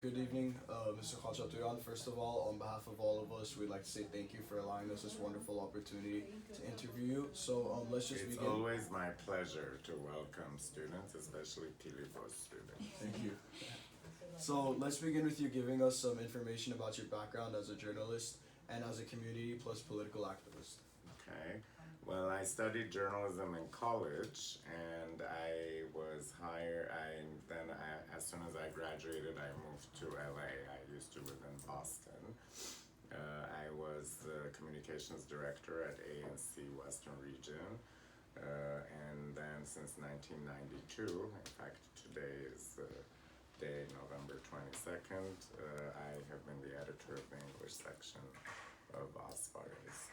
Good evening, Mr. Khachaturian. First of all, on behalf of all of us, we'd like to say thank you for allowing us this wonderful opportunity to interview you. Let's just It's begin. always my pleasure to welcome students, especially Pilipos students. Thank you. So let's begin with you giving us some information about your background as a journalist and as a community plus political activist. Okay. Well, I studied journalism in college, and I was hired. As soon as I graduated, I moved to LA. I used to live in Boston. I was the communications director at ANC Western Region, and then since 1992, in fact, today is day November 22nd, I have been the editor of the English section of Aspares.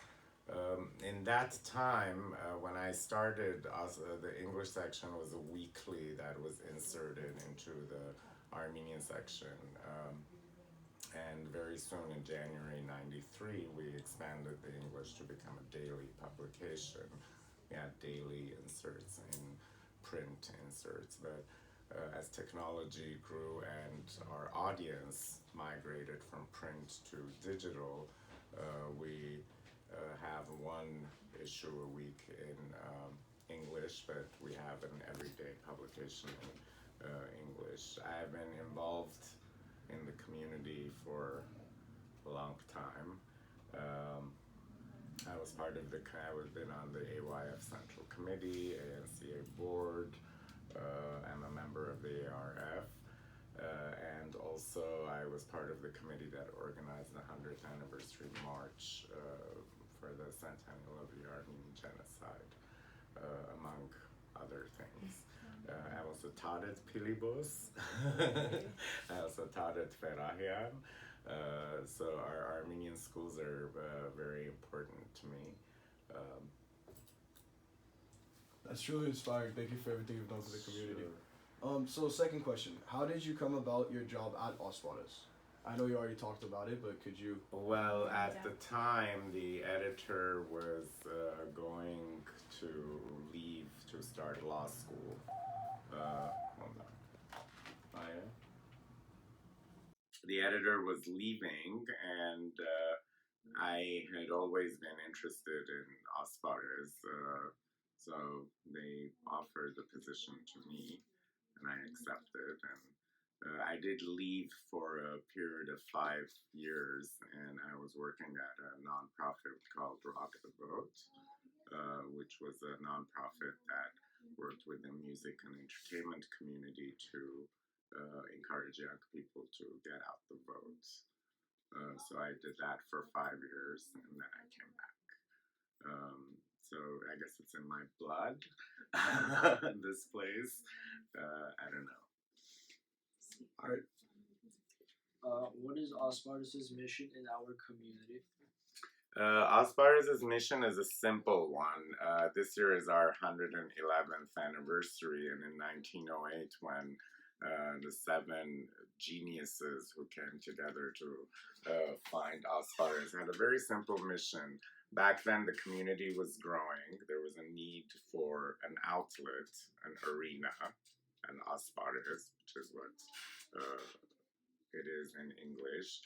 In that time, when I started, the English section was a weekly that was inserted into the Armenian section. And very soon in January 93, we expanded the English to become a daily publication. We had daily inserts and print inserts, but as technology grew and our audience migrated from print to digital, we have one issue a week in English, but we have an everyday publication in English. I've been involved in the community for a long time. Um, I was part of I've been on the AYF Central Committee, ANCA Board. I'm a member of the ARF. And also, I was part of the committee that organized the 100th anniversary march for the centennial of the Armenian genocide, among other things. I also taught at Pilibos. I also taught at Ferahian. So our Armenian schools are very important to me. Um, That's truly inspiring. Thank you for everything you've done for the community. sure. Second question: how did you come about your job at Oswadas? I know you already talked about it, but could you? Well, at the time, the editor was going to leave to start law school. Hold on. Maya? The editor was leaving, and I had always been interested in Asparas, so they offered the position to me, and I accepted. And I did leave for a period of 5 years, and I was working at a nonprofit called Rock the Boat, which was a nonprofit that worked with the music and entertainment community to encourage young people to get out the vote. So I did that for 5 years, and then I came back. So I guess it's in my blood, this place. I don't know. All right. What is Ospartus's mission in our community? Asparas' mission is a simple one. This year is our 111th anniversary, and in 1908, when the seven geniuses who came together to find Asparas had a very simple mission. Back then, the community was growing. There was a need for an outlet, an arena, an Asparas, which is what it is in English,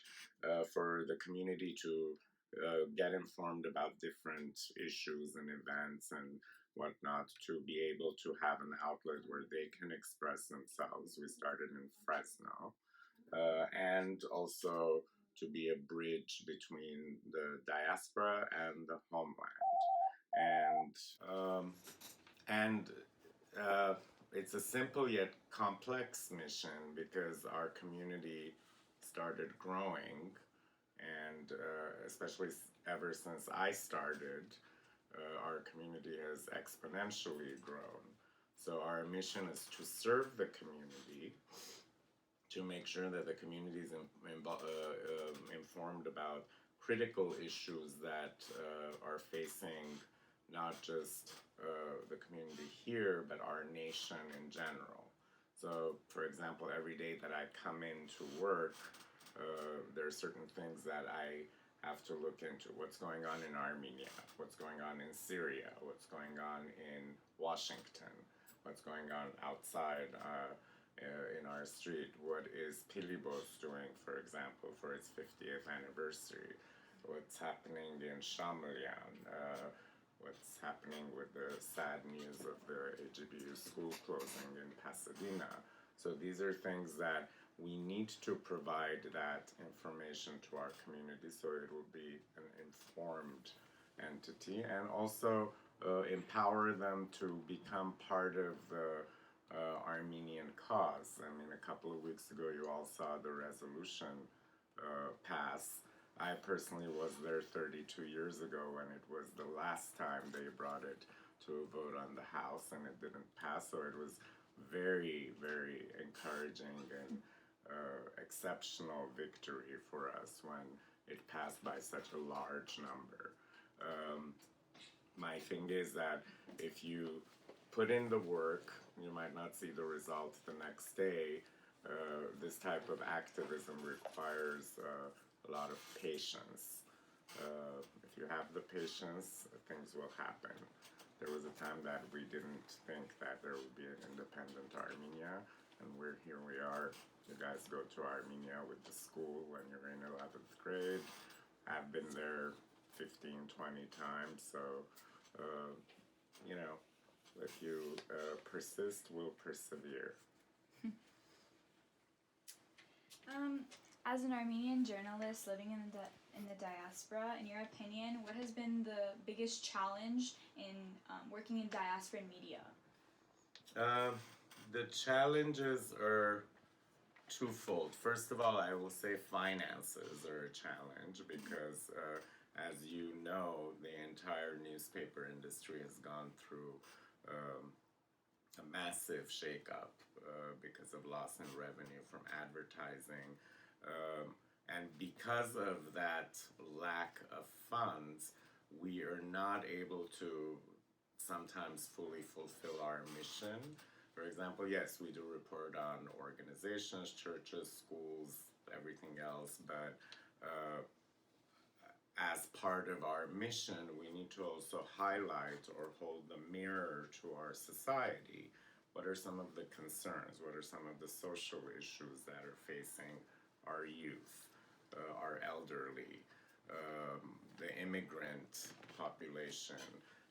for the community to get informed about different issues and events and whatnot, to be able to have an outlet where they can express themselves. We started in Fresno, and also to be a bridge between the diaspora and the homeland. And and it's a simple yet complex mission because our community started growing, and especially ever since I started, our community has exponentially grown. So our mission is to serve the community, to make sure that the community is informed about critical issues that are facing not just the community here, but our nation in general. So, for example, every day that I come into work, there are certain things that I have to look into. What's going on in Armenia? What's going on in Syria? What's going on in Washington? What's going on outside in our street. What is Pilibos doing, for example, for its 50th anniversary? What's happening in Shamilyan? What's happening with the sad news of the AGBU school closing in Pasadena? So these are things that we need to provide that information to our community so it will be an informed entity, and also empower them to become part of the Armenian cause. I mean, a couple of weeks ago, you all saw the resolution pass. I personally was there 32 years ago when it was the last time they brought it to a vote on the House, and it didn't pass. So it was very, very encouraging and exceptional victory for us when it passed by such a large number. My thing is that if you put in the work, you might not see the results the next day. This type of activism requires a lot of patience. If you have the patience, things will happen. There was a time that we didn't think that there would be an independent Armenia, and here we are. You guys go to Armenia with the school when you're in 11th grade. I've been there 15, 20 times, so you know, if you persist, we'll persevere. As an Armenian journalist living in the diaspora, in your opinion, what has been the biggest challenge in working in diaspora media? The challenges are twofold. First of all, I will say finances are a challenge because, as you know, the entire newspaper industry has gone through a massive shakeup because of loss in revenue from advertising. And because of that lack of funds, we are not able to sometimes fully fulfill our mission. For example, yes, we do report on organizations, churches, schools, everything else, but as part of our mission, we need to also highlight or hold the mirror to our society. What are some of the concerns? What are some of the social issues that are facing our youth, our elderly, the immigrant population?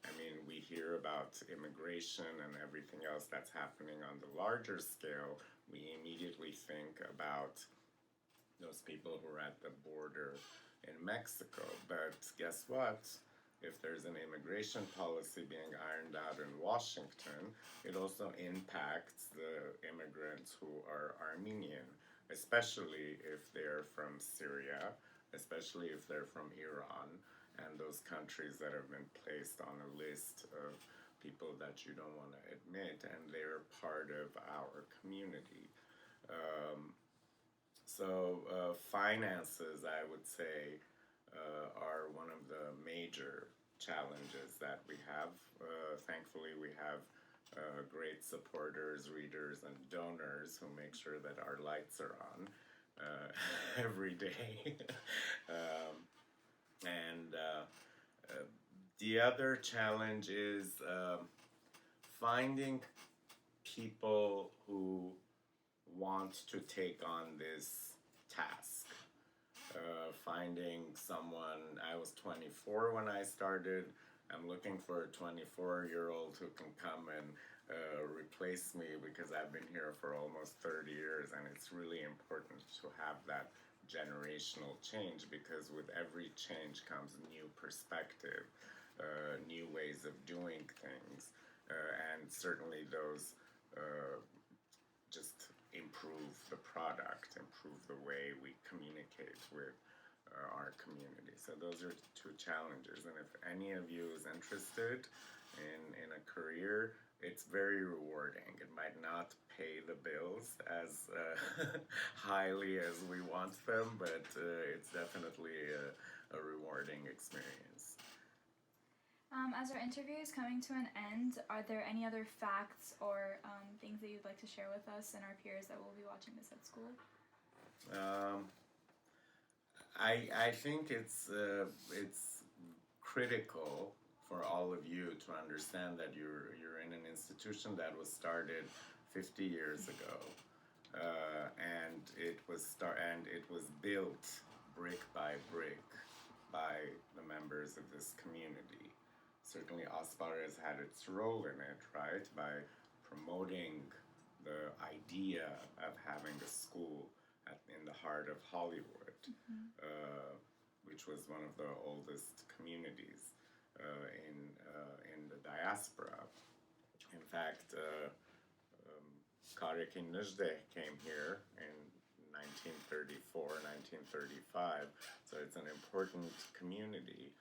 I mean, we hear about immigration and everything else that's happening on the larger scale. We immediately think about those people who are at the border in Mexico. But guess what? If there's an immigration policy being ironed out in Washington, it also impacts the immigrants who are Armenian, especially if they're from Syria, especially if they're from Iran, and those countries that have been placed on a list of people that you don't want to admit, and they're part of our community. So finances, I would say, are one of the major challenges that we have. Thankfully, we have great supporters, readers, and donors who make sure that our lights are on every day. And the other challenge is finding people who want to take on this task. Finding someone, I was 24 when I started. I'm looking for a 24-year-old who can come and replace me because I've been here for almost 30 years, and it's really important to have that generational change because with every change comes new perspective, new ways of doing things, and certainly those just improve the product, improve the way we communicate with our community. So those are two challenges, and if any of you is interested in a career, it's very rewarding. It might not pay the bills as highly as we want them, but it's definitely a rewarding experience. As our interview is coming to an end, are there any other facts or things that you'd like to share with us and our peers that will be watching this at school? I think it's critical for all of you to understand that you're in an institution that was started 50 years ago. and it was built brick by brick by the members of this community. Certainly, Aspar has had its role in it, right, by promoting the idea of having a school in the heart of Hollywood, which was one of the oldest communities in the diaspora. In fact, Kariki Nujde came here in 1934, 1935, so it's an important community.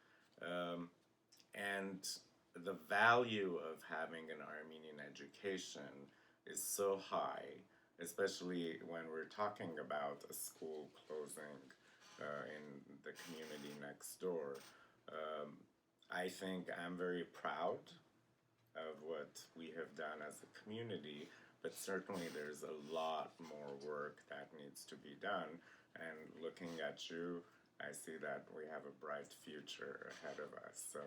And the value of having an Armenian education is so high, especially when we're talking about a school closing in the community next door. I think I'm very proud of what we have done as a community, but certainly there's a lot more work that needs to be done. And looking at you, I see that we have a bright future ahead of us. So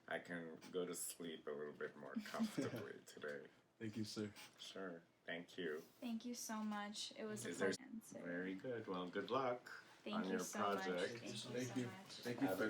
I can go to sleep a little bit more comfortably today. Thank you, sir. Sure. Thank you. Thank you so much. It was a Is there- pleasure. Very good. Well, good luck Thank on you your so project. much. Thank you so much. Thank you for